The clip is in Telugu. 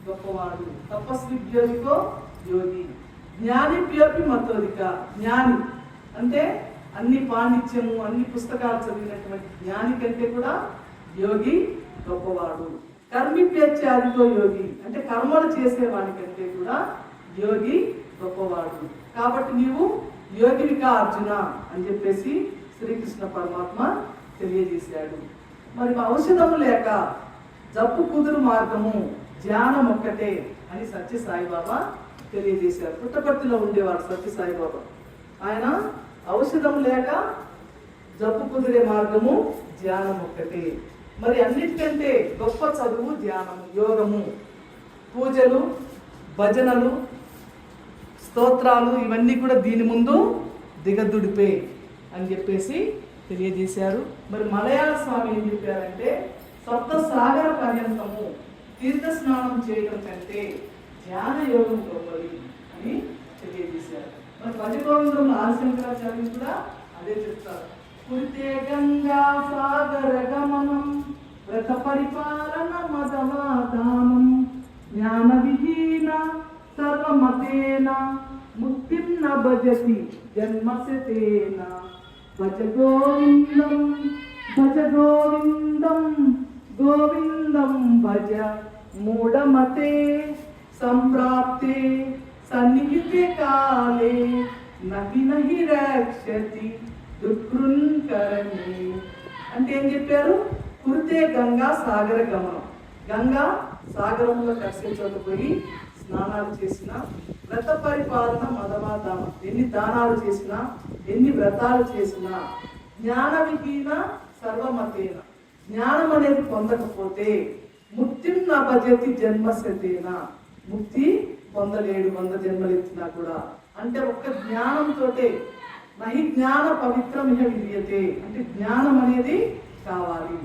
గొప్పవాడు. తపస్విభ్యోధికో యోగి, జ్ఞానిభ్యోపి మతోధిక. జ్ఞాని అంటే అన్ని పాండిత్యము అన్ని పుస్తకాలు చదివినటువంటి జ్ఞాని కంటే కూడా యోగి గొప్పవాడు. కర్మిభ్యత్యాదితో యోగి అంటే కర్మలు చేసేవాడి కంటే కూడా యోగి గొప్పవాడు. కాబట్టి నీవు యోగివిక అర్జున అని చెప్పేసి శ్రీకృష్ణ పరమాత్మ తెలియజేశాడు. మరి ఔషధము లేక జబ్బు కుదురు మార్గము ధ్యానం ఒక్కటే అని సత్య సాయిబాబా తెలియజేశారు. పుట్టపర్తిలో ఉండేవాడు సత్య సాయిబాబా. ఆయన ఔషధం లేక జబ్బు కుదిరే మార్గము ధ్యానం ఒక్కటే. మరి అన్నిటికంటే గొప్ప చదువు ధ్యానము, యోగము, పూజలు, భజనలు, స్తోత్రాలు ఇవన్నీ కూడా దీని ముందు దిగదుడిపే అని చెప్పేసి తెలియజేశారు. మరి మలయాళ స్వామి ఏం చెప్పారంటే సప్త సాగర పర్యంతము తీర్థ స్నానం చేయడం కంటే ధ్యాన యోగం గొప్పది అని తెలియజేశారు. మరి భజగోవిందంలో ఆదిశంకరాచార్యులు కూడా అదే చెప్తారు. కురితే గంగా సాగర గమనం వ్రత పరిపాలన మదవాదానం జ్ఞాన విహీన సర్వమతేన ముక్తిం న భజతి జన్మశతేన భజ గోవిందం గోవిందం భజ మూఢమతే సంప్రాప్తే సన్నిహితే కాలే నహి నహి రక్షతి దుఃఖృంకరణి. అంటే ఏం చెప్పారు? కురితే గంగా సాగర గమనం. గంగా సాగరంలో కలిసేచోకపోయి స్నానాలు చేసిన వ్రత పరిపాలన మదవాదానం. ఎన్ని దానాలు చేసినా ఎన్ని వ్రతాలు చేసినా జ్ఞాన విహీన సర్వమతేన జ్ఞానం అనేది పొందకపోతే ముక్తిం నా భజతి జన్మశతేన ముక్తి పొందలేడు 100 జన్మలు ఎత్తినా కూడా. అంటే ఒక్క జ్ఞానంతో నహి జ్ఞాన పవిత్రమిహ విద్యతే అంటే జ్ఞానం అనేది కావాలి.